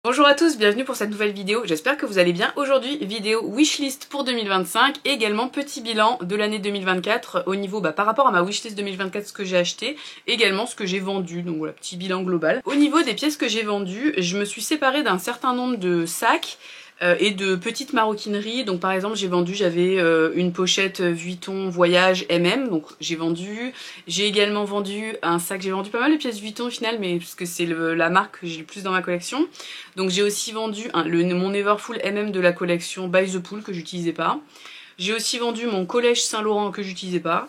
Bonjour à tous, bienvenue pour cette nouvelle vidéo, j'espère que vous allez bien. Aujourd'hui, vidéo wishlist pour 2025 et également petit bilan de l'année 2024 au niveau par rapport à ma wishlist 2024, ce que j'ai acheté, également ce que j'ai vendu, donc voilà, petit bilan global. Au niveau des pièces que j'ai vendues, je me suis séparée d'un certain nombre de sacs et de petites maroquineries. Donc par exemple j'avais une pochette Vuitton Voyage donc j'ai également vendu un sac, j'ai vendu pas mal de pièces Vuitton au final, mais parce que c'est la marque que j'ai le plus dans ma collection. Donc j'ai aussi vendu mon Everfull de la collection By the Pool que j'utilisais pas. J'ai aussi vendu mon collège Saint-Laurent que j'utilisais pas.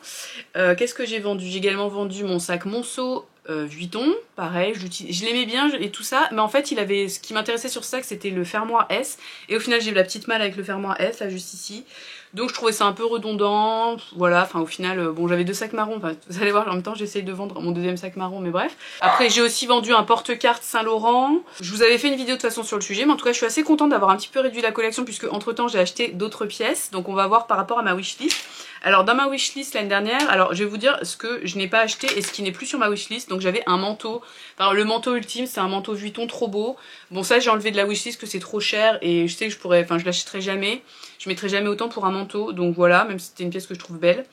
Qu'est-ce que j'ai vendu? J'ai également vendu mon sac Monceau Vuitton, pareil, je l'aimais bien et tout ça, mais en fait ce qui m'intéressait sur ce sac c'était le fermoir S, et au final j'ai la petite malle avec le fermoir S là juste ici, donc je trouvais ça un peu redondant, voilà, enfin au final, bon j'avais deux sacs marrons, enfin vous allez voir en même temps j'essaye de vendre mon deuxième sac marron, mais bref. Après j'ai aussi vendu un porte-carte Saint-Laurent, je vous avais fait une vidéo de toute façon sur le sujet, mais en tout cas je suis assez contente d'avoir un petit peu réduit la collection puisque entre temps j'ai acheté d'autres pièces, donc on va voir par rapport à ma wishlist. Alors dans ma wishlist l'année dernière, alors je vais vous dire ce que je n'ai pas acheté et ce qui n'est plus sur ma wishlist. Donc j'avais un manteau, enfin le manteau ultime, c'est un manteau Vuitton trop beau. Bon ça j'ai enlevé de la wishlist que c'est trop cher et je sais que je l'achèterai jamais. Je mettrai jamais autant pour un manteau, donc voilà, même si c'était une pièce que je trouve belle.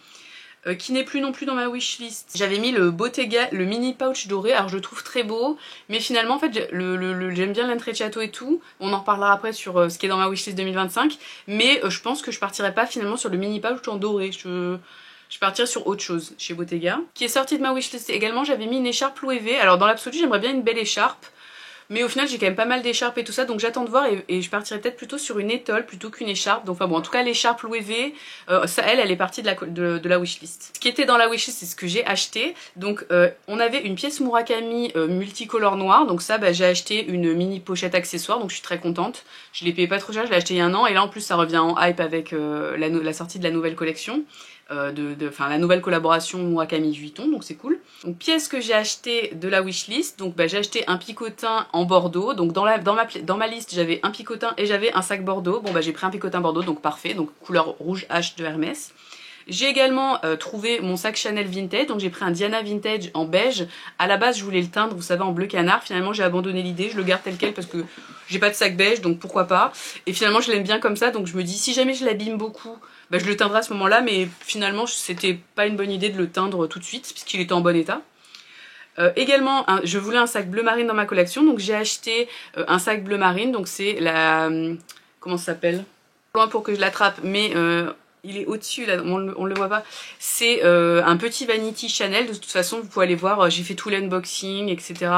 Qui n'est plus non plus dans ma wishlist. J'avais mis le Bottega, le mini pouch doré, alors je le trouve très beau, mais finalement en fait j'aime bien l'intrecciato et tout, on en reparlera après sur ce qui est dans ma wishlist 2025, mais je pense que je partirai pas finalement sur le mini pouch en doré, je partirai sur autre chose chez Bottega. Qui est sorti de ma wishlist également, j'avais mis une écharpe Louis V, alors dans l'absolu j'aimerais bien une belle écharpe, mais au final j'ai quand même pas mal d'écharpes et tout ça, donc j'attends de voir et je partirai peut-être plutôt sur une étole plutôt qu'une écharpe. Donc enfin bon, en tout cas l'écharpe Louis V, ça elle est partie de la wishlist. Ce qui était dans la wishlist c'est ce que j'ai acheté. Donc on avait une pièce Murakami multicolore noir, donc ça j'ai acheté une mini pochette accessoire, donc je suis très contente. Je l'ai payé pas trop cher, je l'ai acheté il y a un an et là en plus ça revient en hype avec la sortie de la nouvelle collection. La nouvelle collaboration Murakami Vuitton, donc c'est cool. Donc pièce que j'ai acheté de la wishlist, donc j'ai acheté un picotin en bordeaux, donc dans ma liste j'avais un picotin et j'avais un sac bordeaux, bon j'ai pris un picotin bordeaux, donc parfait, donc couleur rouge H de Hermès. J'ai également trouvé mon sac Chanel vintage, donc j'ai pris un Diana vintage en beige. À la base je voulais le teindre, vous savez, en bleu canard, finalement j'ai abandonné l'idée, je le garde tel quel parce que j'ai pas de sac beige, donc pourquoi pas. Et finalement je l'aime bien comme ça, donc je me dis si jamais je l'abîme beaucoup, je le teindrai à ce moment-là, mais finalement c'était pas une bonne idée de le teindre tout de suite, puisqu'il était en bon état. Également, je voulais un sac bleu marine dans ma collection, donc j'ai acheté un sac bleu marine, donc c'est la... comment ça s'appelle? Loin pour que je l'attrape, mais il est au-dessus, là, on le voit pas. C'est un petit Vanity Chanel, de toute façon vous pouvez aller voir, j'ai fait tout l'unboxing, etc.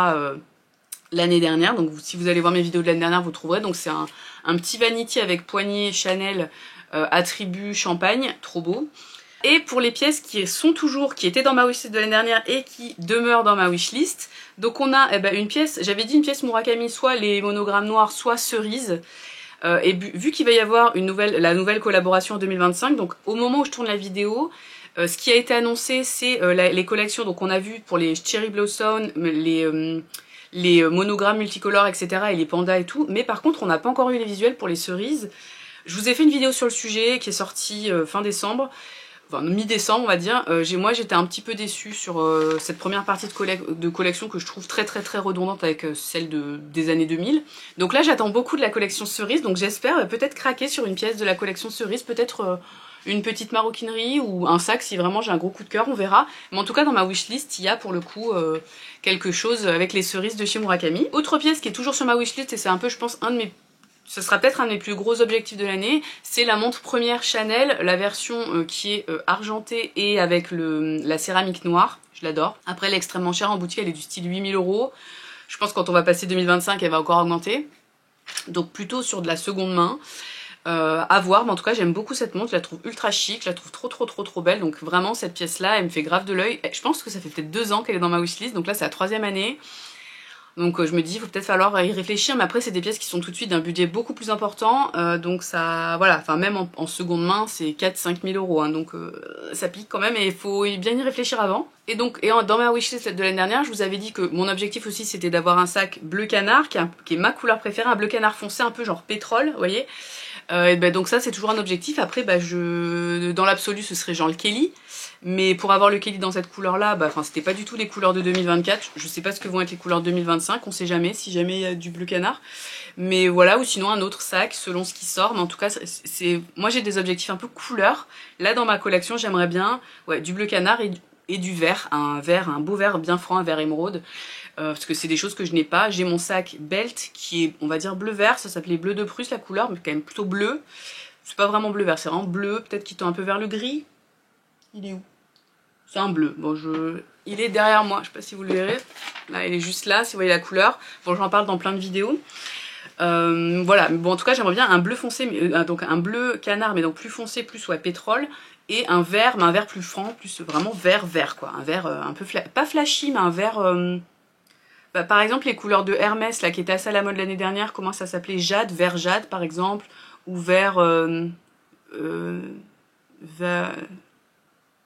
L'année dernière, donc si vous allez voir mes vidéos de l'année dernière, vous trouverez, donc c'est un petit Vanity avec poignée Chanel attribut champagne, trop beau. Et pour les pièces qui étaient dans ma wishlist de l'année dernière et qui demeurent dans ma wishlist, donc on a une pièce, j'avais dit une pièce Murakami, soit les monogrammes noirs, soit cerise. Et vu qu'il va y avoir la nouvelle collaboration en 2025, donc au moment où je tourne la vidéo, ce qui a été annoncé c'est les collections, donc on a vu pour les Cherry Blossom, les monogrammes multicolores, etc. et les pandas et tout, mais par contre on n'a pas encore eu les visuels pour les cerises. Je vous ai fait une vidéo sur le sujet qui est sortie fin décembre, enfin mi-décembre on va dire. Moi j'étais un petit peu déçue sur cette première partie de collection que je trouve très redondante avec celle des années 2000. Donc là j'attends beaucoup de la collection cerise, donc j'espère peut-être craquer sur une pièce de la collection cerise, peut-être une petite maroquinerie ou un sac si vraiment j'ai un gros coup de cœur, on verra. Mais en tout cas dans ma wishlist il y a pour le coup quelque chose avec les cerises de chez Murakami. Autre pièce qui est toujours sur ma wishlist et c'est un peu je pense ce sera peut-être un de mes plus gros objectifs de l'année, c'est la montre première Chanel, la version qui est argentée et avec la céramique noire, je l'adore. Après elle est extrêmement chère en boutique, elle est du style 8000 €. Je pense que quand on va passer 2025 elle va encore augmenter, donc plutôt sur de la seconde main. À voir, mais en tout cas j'aime beaucoup cette montre, je la trouve ultra chic, je la trouve trop belle, donc vraiment cette pièce là elle me fait grave de l'œil. Je pense que ça fait peut-être 2 ans qu'elle est dans ma wishlist, donc là c'est la 3e année. Donc je me dis, il faut peut-être falloir y réfléchir, mais après c'est des pièces qui sont tout de suite d'un budget beaucoup plus important, donc ça, voilà, enfin même en seconde main c'est 4-5 000 €, hein, donc ça pique quand même et il faut bien y réfléchir avant. Et donc dans ma wishlist de l'année dernière, je vous avais dit que mon objectif aussi c'était d'avoir un sac bleu canard, qui est ma couleur préférée, un bleu canard foncé un peu genre pétrole, vous voyez. Et ben donc ça c'est toujours un objectif. Après bah dans l'absolu ce serait genre le Kelly. Mais pour avoir le Kelly dans cette couleur là, bah c'était pas du tout les couleurs de 2024. Je sais pas ce que vont être les couleurs de 2025, on sait jamais, si jamais il y a du bleu canard. Mais voilà, ou sinon un autre sac selon ce qui sort. Mais en tout cas, moi j'ai des objectifs un peu couleurs. Là dans ma collection j'aimerais bien du bleu canard et du vert, un beau vert bien franc, un vert émeraude. Parce que c'est des choses que je n'ai pas. J'ai mon sac Belt qui est, on va dire, bleu-vert. Ça s'appelait bleu de Prusse la couleur, mais quand même plutôt bleu. C'est pas vraiment bleu-vert, c'est vraiment bleu, peut-être qu'il tend un peu vers le gris. Il est où? C'est un bleu. Bon, il est derrière moi, je sais pas si vous le verrez. Là, il est juste là, si vous voyez la couleur. Bon, j'en parle dans plein de vidéos. Voilà, mais bon, en tout cas, j'aimerais bien un bleu foncé, donc un bleu canard, mais donc plus foncé, plus pétrole. Et un vert, mais un vert plus franc, plus vraiment vert quoi. Un vert un peu, pas flashy, mais un vert... par exemple, les couleurs de Hermès, là, qui étaient assez à la mode l'année dernière, comment ça s'appelait? Jade, vert jade, par exemple. Ou vert...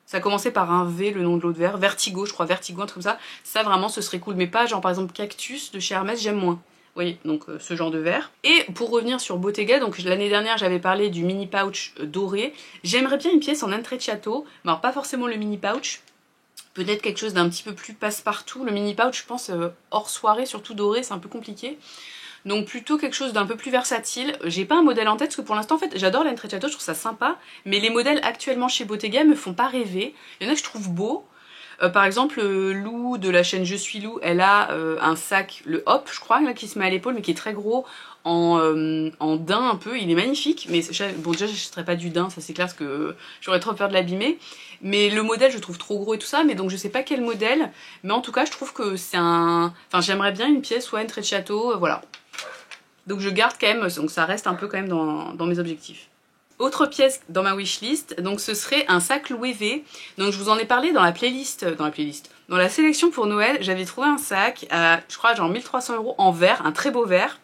Ça commençait par un V, le nom de l'autre vert. Vertigo, je crois, Vertigo, un truc comme ça. Ça, vraiment, ce serait cool. Mais pas, genre, par exemple, Cactus de chez Hermès, j'aime moins. Vous voyez, donc ce genre de vert. Et pour revenir sur Bottega, donc l'année dernière, j'avais parlé du mini pouch doré. J'aimerais bien une pièce en entrecciato. Mais alors, pas forcément le mini pouch. Peut-être quelque chose d'un petit peu plus passe-partout. Le mini pouch, je pense, hors soirée, surtout doré, c'est un peu compliqué. Donc plutôt quelque chose d'un peu plus versatile. J'ai pas un modèle en tête parce que pour l'instant en fait j'adore l'entrecciato, je trouve ça sympa. Mais les modèles actuellement chez Bottega me font pas rêver. Il y en a que je trouve beaux. Par exemple Lou de la chaîne Je suis Lou, elle a un sac, le Hop je crois, là, qui se met à l'épaule mais qui est très gros en daim un peu. Il est magnifique. Mais bon déjà j'achèterais pas du daim, ça c'est clair parce que j'aurais trop peur de l'abîmer. Mais le modèle je trouve trop gros et tout ça, mais donc je sais pas quel modèle. Mais en tout cas je trouve que c'est un... Enfin j'aimerais bien une pièce ou entrecciato, voilà. Donc je garde quand même, donc ça reste un peu quand même dans mes objectifs. Autre pièce dans ma wishlist, donc ce serait un sac Louis V. Donc je vous en ai parlé dans la sélection pour Noël, j'avais trouvé un sac à, je crois, genre 1300 € en vert, un très beau vert,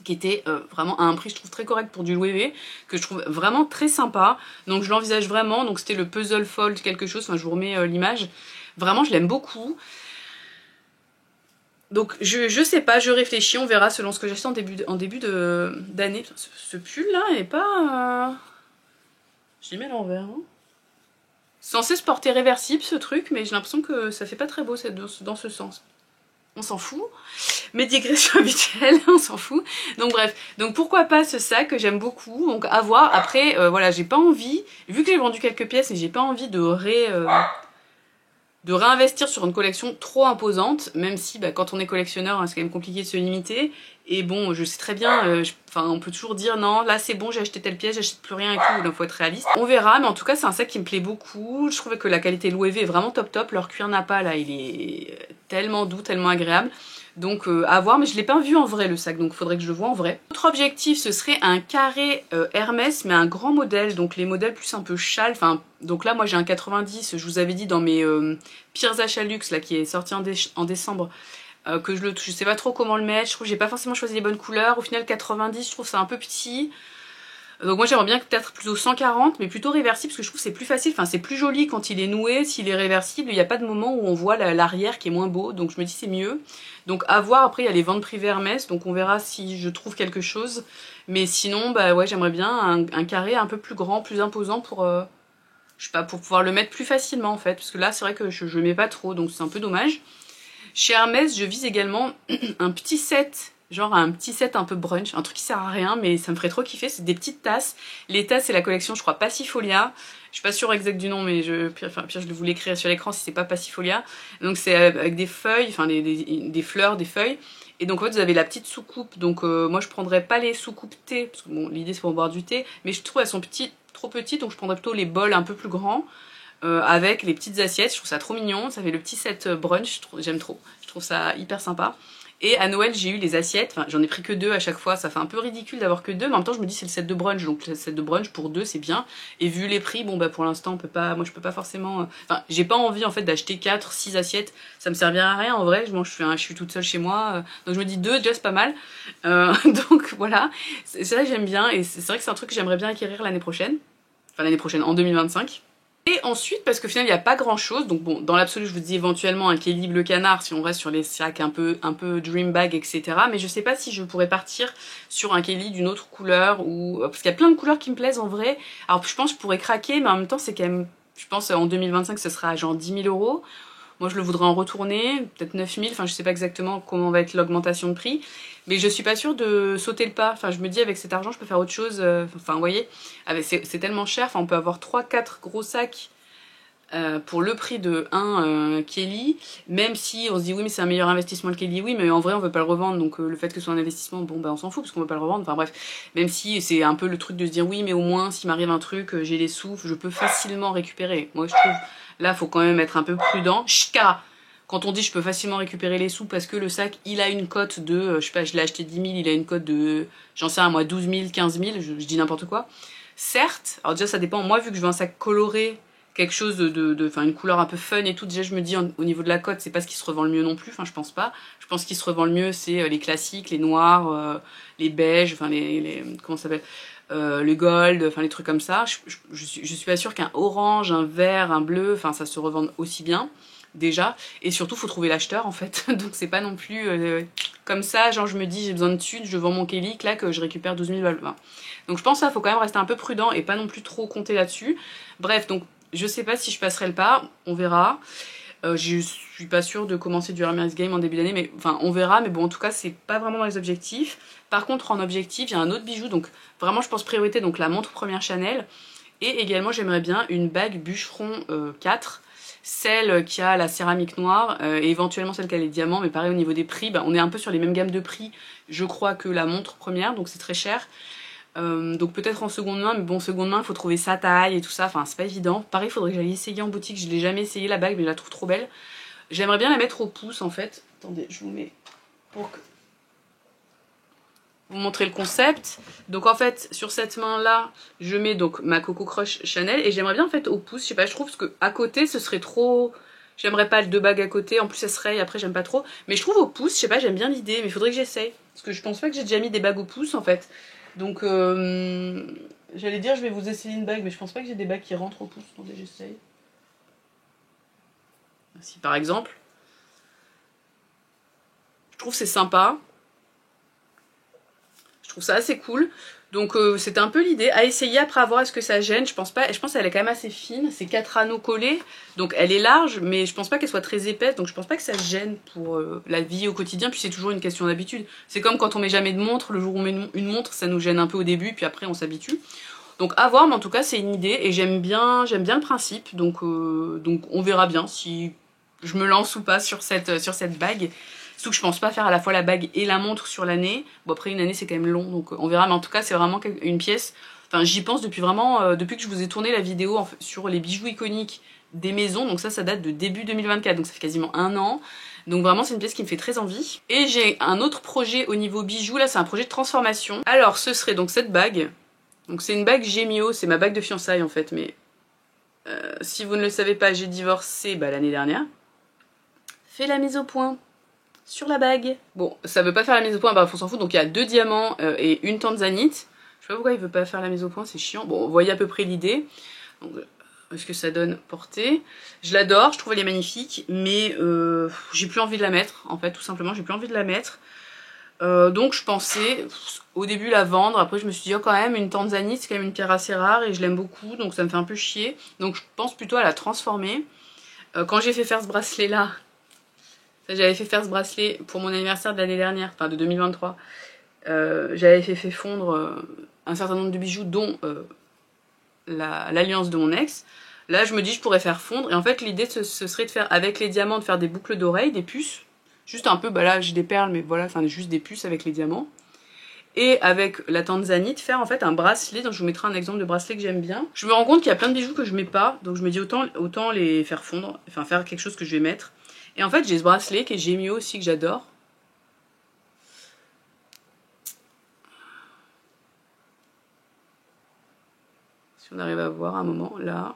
qui était vraiment à un prix je trouve très correct pour du Louis V, que je trouve vraiment très sympa. Donc je l'envisage vraiment, donc c'était le Puzzle Fold quelque chose, enfin je vous remets l'image. Vraiment je l'aime beaucoup. Donc je sais pas, je réfléchis, on verra selon ce que j'achète en début d'année. Ce pull là, il est pas... Je l'ai mis à l'envers. Hein. C'est censé se porter réversible ce truc, mais j'ai l'impression que ça fait pas très beau dans ce sens. On s'en fout. Mes digressions habituelles, on s'en fout. Donc bref, donc pourquoi pas ce sac que j'aime beaucoup, donc à voir. Après, voilà, j'ai pas envie, vu que j'ai vendu quelques pièces, mais j'ai pas envie de réinvestir sur une collection trop imposante, même si quand on est collectionneur, hein, c'est quand même compliqué de se limiter. Et bon, je sais très bien, on peut toujours dire non, là c'est bon, j'ai acheté telle pièce, j'achète plus rien et tout, donc faut être réaliste. On verra, mais en tout cas c'est un sac qui me plaît beaucoup. Je trouvais que la qualité Louis V est vraiment top, leur cuir nappa là, il est tellement doux, tellement agréable. Donc à voir, mais je l'ai pas vu en vrai le sac, donc il faudrait que je le voie en vrai. Autre objectif, ce serait un carré Hermès, mais un grand modèle, donc les modèles plus un peu châle, enfin, donc là moi j'ai un 90, je vous avais dit dans mes pires achats luxe, là qui est sorti en décembre, que je sais pas trop comment le mettre, je trouve que j'ai pas forcément choisi les bonnes couleurs, au final 90 je trouve ça un peu petit. Donc moi j'aimerais bien peut-être plutôt 140, mais plutôt réversible parce que je trouve que c'est plus facile, enfin c'est plus joli quand il est noué, s'il est réversible, il n'y a pas de moment où on voit l'arrière qui est moins beau, donc je me dis c'est mieux. Donc à voir, après il y a les ventes privées Hermès, donc on verra si je trouve quelque chose. Mais sinon bah ouais j'aimerais bien un carré un peu plus grand, plus imposant pour, je sais pas, pour pouvoir le mettre plus facilement en fait, parce que là c'est vrai que je le mets pas trop, donc c'est un peu dommage. Chez Hermès je vise également un petit set. Genre un petit set un peu brunch, un truc qui sert à rien mais ça me ferait trop kiffer, c'est des petites tasses. Les tasses c'est la collection je crois Passifolia, je suis pas sûre exact du nom mais pire je vous l'écrirai sur l'écran si c'est pas Passifolia. Donc c'est avec des feuilles, enfin des fleurs, des feuilles. Et donc en fait vous avez la petite soucoupe, donc moi je prendrais pas les soucoupes thé, parce que bon l'idée c'est pour boire du thé, mais je trouve elles sont trop petites donc je prendrais plutôt les bols un peu plus grands. Avec les petites assiettes, je trouve ça trop mignon, ça fait le petit set brunch, j'aime trop, je trouve ça hyper sympa. Et à Noël j'ai eu les assiettes, enfin j'en ai pris que 2 à chaque fois, ça fait un peu ridicule d'avoir que 2, mais en même temps je me dis c'est le set de brunch, donc le set de brunch pour 2 c'est bien. Et vu les prix, bon bah pour l'instant on peut pas, moi je peux pas forcément, enfin j'ai pas envie en fait d'acheter 4-6 assiettes, ça me servira à rien en vrai, je suis toute seule chez moi, donc je me dis 2 déjà c'est pas mal. Donc voilà, c'est ça que j'aime bien et c'est vrai que c'est un truc que j'aimerais bien acquérir l'année prochaine, enfin l'année prochaine en 2025. Et ensuite, parce qu'au final il n'y a pas grand chose, donc bon, dans l'absolu je vous dis éventuellement un Kelly bleu canard si on reste sur les sacs un peu dream bag, etc. Mais je sais pas si je pourrais partir sur un Kelly d'une autre couleur, ou parce qu'il y a plein de couleurs qui me plaisent en vrai. Alors je pense que je pourrais craquer, mais en même temps c'est quand même, je pense en 2025 ce sera genre 10 000 euros. Moi je le voudrais en retourner, peut-être 9 000, enfin je sais pas exactement comment va être l'augmentation de prix. Mais je suis pas sûre de sauter le pas, enfin je me dis avec cet argent je peux faire autre chose, enfin vous voyez, c'est tellement cher, enfin on peut avoir 3-4 gros sacs pour le prix de un Kelly, même si on se dit oui mais c'est un meilleur investissement le Kelly, oui mais en vrai on veut pas le revendre, donc le fait que ce soit un investissement, bon bah on s'en fout parce qu'on veut pas le revendre, enfin bref, même si c'est un peu le truc de se dire oui mais au moins s'il m'arrive un truc, j'ai les sous, je peux facilement récupérer. Moi je trouve, là faut quand même être un peu prudent. Chka, quand on dit je peux facilement récupérer les sous parce que le sac il a une cote de, je sais pas, je l'ai acheté 10 000, il a une cote de, j'en sais rien moi, 12 000, 15 000, je dis n'importe quoi. Certes, alors déjà ça dépend, moi vu que je veux un sac coloré, quelque chose enfin une couleur un peu fun et tout, déjà je me dis au niveau de la cote c'est pas ce qui se revend le mieux non plus, enfin je pense pas. Je pense qu'il se revend le mieux c'est les classiques, les noirs, les beiges, enfin comment ça s'appelle, le gold, enfin les trucs comme ça. Je suis pas sûre qu'un orange, un vert, un bleu, enfin ça se revende aussi bien. Déjà, et surtout faut trouver l'acheteur en fait, donc c'est pas non plus comme ça, genre je me dis j'ai besoin de thunes, je vends mon Kelly, clac, je récupère 12 000 balles. Enfin, donc je pense que ça faut quand même rester un peu prudent et pas non plus trop compter là-dessus. Bref, donc je sais pas si je passerai le pas, on verra. Je suis pas sûre de commencer du Hermès Game en début d'année, mais enfin on verra, mais bon en tout cas c'est pas vraiment dans les objectifs. Par contre en objectif, il y a un autre bijou, donc vraiment je pense priorité, donc la montre première Chanel, et également j'aimerais bien une bague Bûcheron 4, celle qui a la céramique noire, et éventuellement celle qui a les diamants, mais pareil au niveau des prix, bah, on est un peu sur les mêmes gammes de prix, je crois, que la montre première, donc c'est très cher. Donc peut-être en seconde main, mais bon, seconde main, il faut trouver sa taille et tout ça, enfin c'est pas évident. Pareil, il faudrait que j'aille essayer en boutique, je l'ai jamais essayé la bague, mais je la trouve trop belle. J'aimerais bien la mettre au pouce en fait. Attendez, je vous mets pour vous montrer le concept. Donc en fait, sur cette main là, je mets donc ma Coco Crush Chanel, et j'aimerais bien en fait au pouce, je sais pas, je trouve, parce que à côté ce serait trop... J'aimerais pas deux bagues à côté, en plus ça serait, après j'aime pas trop. Mais je trouve au pouce, je sais pas, j'aime bien l'idée, mais il faudrait que j'essaye. Parce que je pense pas que j'ai déjà mis des bagues au pouce en fait. Donc j'allais dire je vais vous essayer une bague, mais je pense pas que j'ai des bagues qui rentrent au pouce. Attendez, j'essaye. Si par exemple. Je trouve c'est sympa. Je trouve ça assez cool. Donc c'était un peu l'idée, à essayer, après à voir est-ce que ça gêne. Je pense pas, je pense qu'elle est quand même assez fine, c'est 4 anneaux collés, donc elle est large, mais je pense pas qu'elle soit très épaisse, donc je pense pas que ça gêne pour la vie au quotidien, puis c'est toujours une question d'habitude. C'est comme quand on met jamais de montre, le jour où on met une montre, ça nous gêne un peu au début, puis après on s'habitue. Donc à voir, mais en tout cas c'est une idée, et j'aime bien le principe, donc on verra bien si je me lance ou pas sur cette bague. Surtout que je pense pas faire à la fois la bague et la montre sur l'année. Bon après une année c'est quand même long, donc on verra, mais en tout cas c'est vraiment une pièce, enfin j'y pense depuis vraiment, depuis que je vous ai tourné la vidéo sur les bijoux iconiques des maisons, donc ça date de début 2024, donc ça fait quasiment un an. Donc vraiment c'est une pièce qui me fait très envie. Et j'ai un autre projet au niveau bijoux, là c'est un projet de transformation. Alors ce serait donc cette bague, donc c'est une bague Gemio, c'est ma bague de fiançailles en fait, mais si vous ne le savez pas, j'ai divorcé l'année dernière. Fais la mise au point sur la bague. Bon, ça veut pas faire la mise au point, on s'en fout, donc il y a 2 diamants et une tanzanite. Je sais pas pourquoi il veut pas faire la mise au point, c'est chiant. Bon, vous voyez à peu près l'idée. Ce que ça donne portée. Je l'adore, je trouve elle est magnifique, mais j'ai plus envie de la mettre, en fait, tout simplement, j'ai plus envie de la mettre. Donc je pensais au début la vendre, après je me suis dit oh, quand même une tanzanite c'est quand même une pierre assez rare et je l'aime beaucoup, donc ça me fait un peu chier. Donc je pense plutôt à la transformer. Quand j'ai fait faire ce bracelet là, j'avais fait faire ce bracelet pour mon anniversaire de l'année dernière, enfin de 2023. J'avais fait fondre un certain nombre de bijoux, dont l'alliance de mon ex. Là, je me dis, je pourrais faire fondre. Et en fait, l'idée, ce serait de faire, avec les diamants, de faire des boucles d'oreilles, des puces. Juste un peu, là, j'ai des perles, mais voilà, enfin, juste des puces avec les diamants. Et avec la tanzanite, faire en fait un bracelet. Donc, je vous mettrai un exemple de bracelet que j'aime bien. Je me rends compte qu'il y a plein de bijoux que je mets pas. Donc, je me dis, autant les faire fondre. Enfin, faire quelque chose que je vais mettre. Et en fait, j'ai ce bracelet qui est Gemio aussi, que j'adore. Si on arrive à voir un moment, là.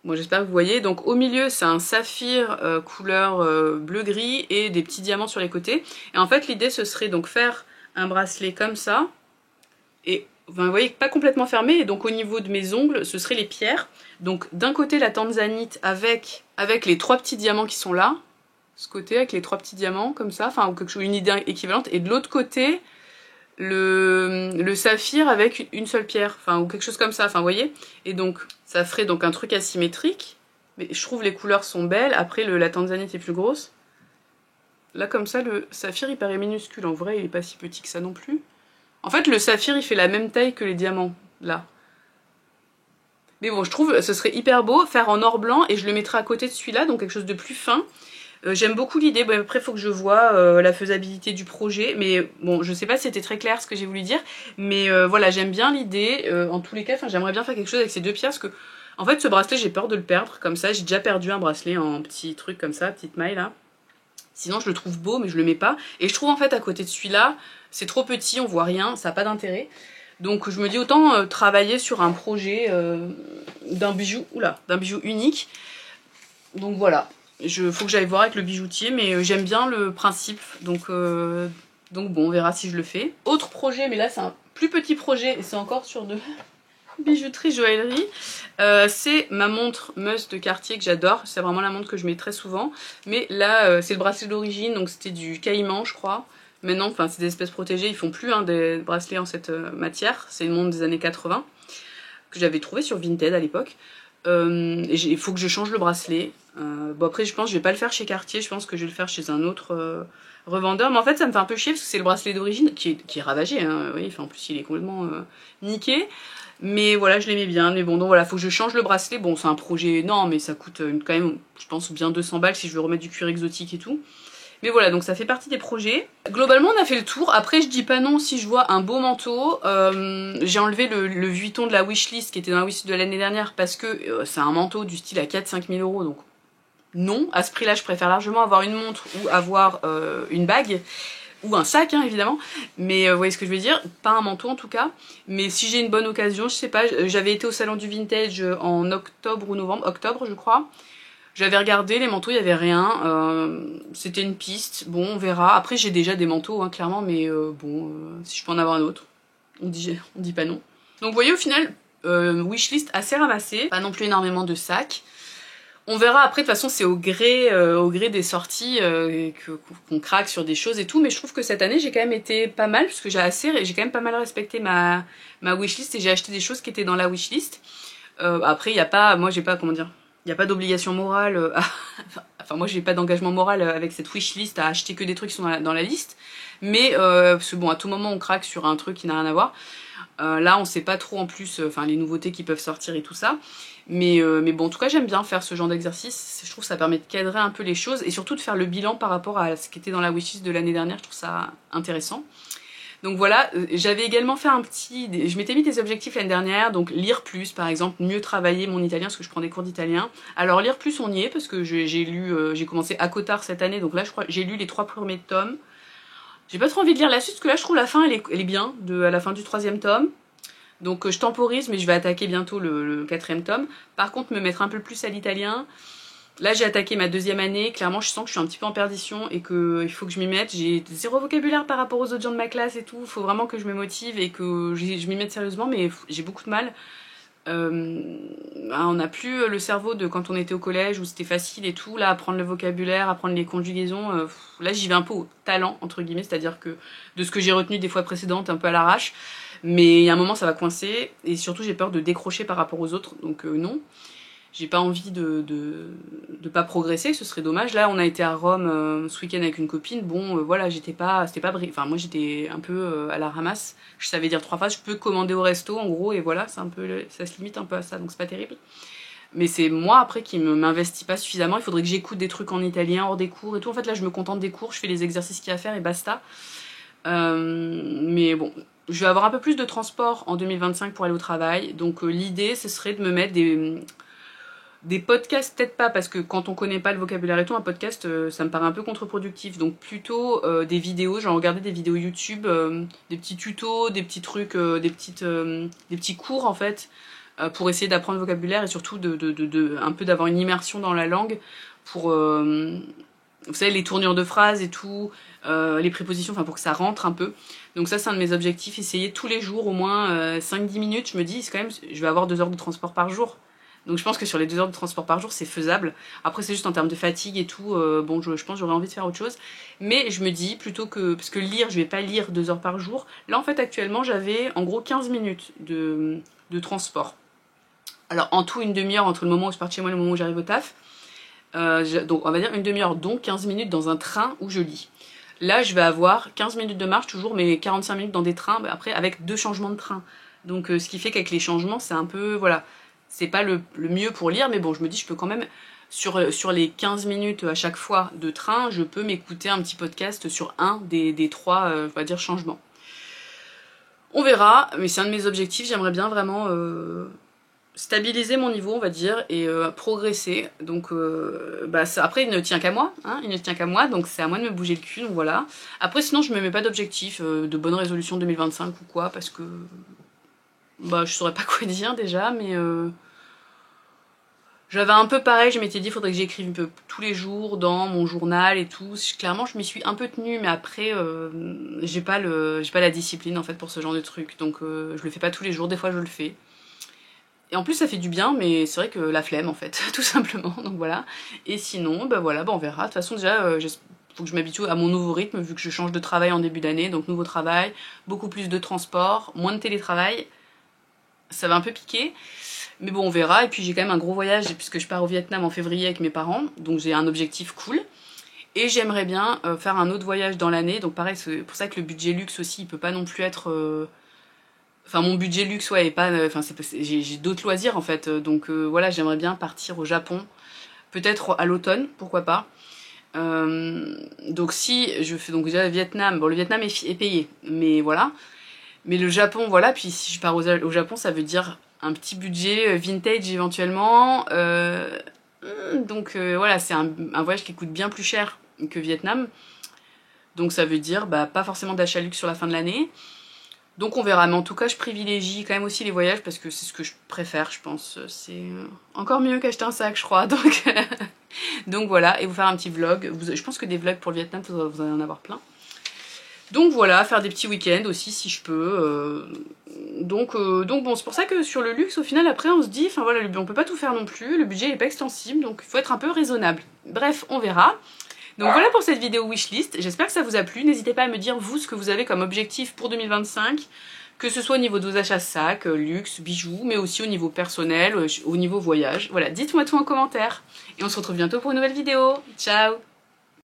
Bon, j'espère que vous voyez. Donc au milieu, c'est un saphir couleur bleu-gris et des petits diamants sur les côtés. Et en fait, l'idée, ce serait donc faire un bracelet comme ça. Et enfin, vous voyez, pas complètement fermé, et donc au niveau de mes ongles, ce serait les pierres. Donc d'un côté la tanzanite avec les 3 petits diamants qui sont là, ce côté avec les 3 petits diamants comme ça, enfin ou quelque chose, une idée équivalente, et de l'autre côté le saphir avec une seule pierre, enfin ou quelque chose comme ça, enfin vous voyez. Et donc ça ferait donc un truc asymétrique, mais je trouve les couleurs sont belles. Après la tanzanite est plus grosse. Là comme ça le saphir il paraît minuscule, en vrai il est pas si petit que ça non plus. En fait le saphir il fait la même taille que les diamants, là. Mais bon, je trouve que ce serait hyper beau, faire en or blanc, et je le mettrai à côté de celui-là, donc quelque chose de plus fin. J'aime beaucoup l'idée, bon, après il faut que je vois la faisabilité du projet, mais bon, je sais pas si c'était très clair ce que j'ai voulu dire, mais voilà, j'aime bien l'idée, en tous les cas, j'aimerais bien faire quelque chose avec ces 2 pierres, parce que, en fait, ce bracelet, j'ai peur de le perdre, comme ça, j'ai déjà perdu un bracelet en petit truc comme ça, petite maille là. Sinon, je le trouve beau, mais je le mets pas, et je trouve en fait, à côté de celui-là, c'est trop petit, on voit rien, ça n'a pas d'intérêt. Donc je me dis autant travailler sur un projet d'un bijou, d'un bijou unique. Donc voilà, faut que j'aille voir avec le bijoutier, mais j'aime bien le principe, donc bon, on verra si je le fais. Autre projet, mais là c'est un plus petit projet, et c'est encore sur de bijouterie, joaillerie, c'est ma montre Must de Cartier que j'adore, c'est vraiment la montre que je mets très souvent, mais là c'est le bracelet d'origine, donc c'était du caïman je crois. Maintenant, enfin, c'est des espèces protégées, ils font plus des bracelets en cette matière. C'est une montre des années 80 que j'avais trouvé sur Vinted à l'époque. Il faut que je change le bracelet. Bon après, je pense que je vais pas le faire chez Cartier, je pense que je vais le faire chez un autre revendeur. Mais en fait, ça me fait un peu chier parce que c'est le bracelet d'origine qui est ravagé. Hein, oui, enfin, en plus, il est complètement niqué. Mais voilà, je l'aimais bien. Mais bon, donc voilà, faut que je change le bracelet. Bon, c'est un projet énorme, mais ça coûte quand même, je pense, bien 200 balles si je veux remettre du cuir exotique et tout. Mais voilà, donc ça fait partie des projets. Globalement, on a fait le tour. Après, je dis pas non si je vois un beau manteau. J'ai enlevé le Vuitton de la wishlist qui était dans la wishlist de l'année dernière parce que c'est un manteau du style à 4-5 000 euros. Donc non, à ce prix-là, je préfère largement avoir une montre ou avoir une bague. Ou un sac, hein, évidemment. Mais vous voyez ce que je veux dire. Pas un manteau en tout cas. Mais si j'ai une bonne occasion, je sais pas. J'avais été au salon du vintage en octobre ou novembre. Octobre, je crois. J'avais regardé les manteaux, il n'y avait rien, c'était une piste, bon on verra. Après j'ai déjà des manteaux hein, clairement, mais bon, si je peux en avoir un autre, on dit pas non. Donc vous voyez au final, wishlist assez ramassée, pas non plus énormément de sacs. On verra après, de toute façon c'est au gré des sorties qu'on craque sur des choses et tout, mais je trouve que cette année j'ai quand même été pas mal, parce que j'ai quand même pas mal respecté ma wishlist et j'ai acheté des choses qui étaient dans la wishlist. Après il n'y a pas, moi j'ai pas, comment dire, il n'y a pas d'obligation morale, enfin moi j'ai pas d'engagement moral avec cette wishlist à acheter que des trucs qui sont dans la liste, mais parce que bon à tout moment on craque sur un truc qui n'a rien à voir. Là on sait pas trop en plus, enfin les nouveautés qui peuvent sortir et tout ça, mais bon en tout cas j'aime bien faire ce genre d'exercice, je trouve que ça permet de cadrer un peu les choses et surtout de faire le bilan par rapport à ce qui était dans la wishlist de l'année dernière, je trouve ça intéressant. Donc voilà, j'avais également fait je m'étais mis des objectifs l'année dernière, donc lire plus par exemple, mieux travailler mon italien parce que je prends des cours d'italien. Alors lire plus on y est parce que j'ai commencé à Cotard cette année, donc là je crois j'ai lu les 3 premiers tomes. J'ai pas trop envie de lire la suite parce que là je trouve la fin elle est bien, à la fin du 3e tome. Donc je temporise mais je vais attaquer bientôt le 4e tome. Par contre me mettre un peu plus à l'italien. Là j'ai attaqué ma 2e année, clairement je sens que je suis un petit peu en perdition et qu'il faut que je m'y mette. J'ai 0 vocabulaire par rapport aux autres gens de ma classe et tout, il faut vraiment que je me motive et que je m'y mette sérieusement, mais j'ai beaucoup de mal. On n'a plus le cerveau de quand on était au collège où c'était facile et tout, là apprendre le vocabulaire, apprendre les conjugaisons, là j'y vais un peu au talent entre guillemets, c'est-à-dire que de ce que j'ai retenu des fois précédentes, un peu à l'arrache, mais il y a un moment ça va coincer et surtout j'ai peur de décrocher par rapport aux autres, donc non. J'ai pas envie de pas progresser, ce serait dommage. Là, on a été à Rome ce week-end avec une copine. Bon, voilà, c'était pas enfin, moi j'étais un peu à la ramasse. Je savais dire 3 phrases. Je peux commander au resto, en gros, et voilà, c'est un peu, ça se limite un peu à ça, donc c'est pas terrible. Mais c'est moi après qui m'investis pas suffisamment. Il faudrait que j'écoute des trucs en italien hors des cours et tout. En fait, là, je me contente des cours, je fais les exercices qu'il y a à faire et basta. Mais bon, je vais avoir un peu plus de transport en 2025 pour aller au travail. Donc l'idée, ce serait de me mettre des podcasts, peut-être pas, parce que quand on connaît pas le vocabulaire et tout, un podcast, ça me paraît un peu contre-productif. Donc plutôt des vidéos, j'ai regardé des vidéos YouTube, des petits tutos, des petits trucs, des petits cours en fait, pour essayer d'apprendre le vocabulaire et surtout un peu d'avoir une immersion dans la langue pour vous savez, les tournures de phrases et tout, les prépositions, enfin pour que ça rentre un peu. Donc ça c'est un de mes objectifs, essayer tous les jours au moins 5-10 minutes. Je me dis, c'est quand même, je vais avoir 2 heures de transport par jour. Donc je pense que sur les 2 heures de transport par jour c'est faisable. Après c'est juste en termes de fatigue et tout, bon je pense que j'aurais envie de faire autre chose. Mais je me dis plutôt que, parce que lire, je vais pas lire 2 heures par jour. Là en fait actuellement j'avais en gros 15 minutes de transport. Alors en tout une demi-heure entre le moment où je pars de chez moi et le moment où j'arrive au taf. Donc on va dire une demi-heure, donc 15 minutes dans un train où je lis. Là je vais avoir 15 minutes de marche toujours, mais 45 minutes dans des trains, après avec 2 changements de train. Donc ce qui fait qu'avec les changements c'est un peu, voilà, c'est pas le mieux pour lire, mais bon je me dis je peux quand même, sur les 15 minutes à chaque fois de train, je peux m'écouter un petit podcast sur un des 3, on va dire, changements. On verra, mais c'est un de mes objectifs, j'aimerais bien vraiment stabiliser mon niveau, on va dire, et progresser. Donc ça, après il ne tient qu'à moi, hein, il ne tient qu'à moi, donc c'est à moi de me bouger le cul, donc voilà. Après sinon je me mets pas d'objectif de bonne résolution 2025 ou quoi, parce que je saurais pas quoi dire déjà, mais j'avais un peu pareil, je m'étais dit faudrait que j'écrive un peu tous les jours dans mon journal et tout. Clairement je m'y suis un peu tenue, mais après j'ai pas la discipline en fait pour ce genre de truc, donc je le fais pas tous les jours, des fois je le fais. Et en plus ça fait du bien, mais c'est vrai que la flemme en fait, tout simplement, donc voilà. Et sinon, voilà, on verra. De toute façon déjà, faut que je m'habitue à mon nouveau rythme, vu que je change de travail en début d'année, donc nouveau travail, beaucoup plus de transport, moins de télétravail, ça va un peu piquer. Mais bon, on verra, et puis j'ai quand même un gros voyage, puisque je pars au Vietnam en février avec mes parents, donc j'ai un objectif cool. Et j'aimerais bien faire un autre voyage dans l'année, donc pareil, c'est pour ça que le budget luxe aussi, il peut pas non plus être... Enfin, mon budget luxe, ouais, est pas... Enfin, j'ai d'autres loisirs, en fait. Donc, voilà, j'aimerais bien partir au Japon. Peut-être à l'automne, pourquoi pas. Donc, si je fais... Donc, déjà, le Vietnam... Bon, le Vietnam est payé, mais voilà. Mais le Japon, voilà. Puis, si je pars au Japon, ça veut dire un petit budget vintage, éventuellement. Donc, voilà, c'est un voyage qui coûte bien plus cher que Vietnam. Donc, ça veut dire, pas forcément d'achat luxe sur la fin de l'année. Donc on verra, mais en tout cas je privilégie quand même aussi les voyages parce que c'est ce que je préfère, je pense. C'est encore mieux qu'acheter un sac, je crois. Donc voilà, et vous faire un petit vlog. Je pense que des vlogs pour le Vietnam, vous allez en avoir plein. Donc voilà, faire des petits week-ends aussi si je peux. Donc bon, c'est pour ça que sur le luxe, au final, après on se dit, enfin voilà, on peut pas tout faire non plus, le budget n'est pas extensible, donc il faut être un peu raisonnable. Bref, on verra. Donc voilà pour cette vidéo wishlist, j'espère que ça vous a plu, n'hésitez pas à me dire vous ce que vous avez comme objectif pour 2025, que ce soit au niveau de vos achats sacs, luxe, bijoux, mais aussi au niveau personnel, au niveau voyage. Voilà, dites-moi tout en commentaire, et on se retrouve bientôt pour une nouvelle vidéo. Ciao!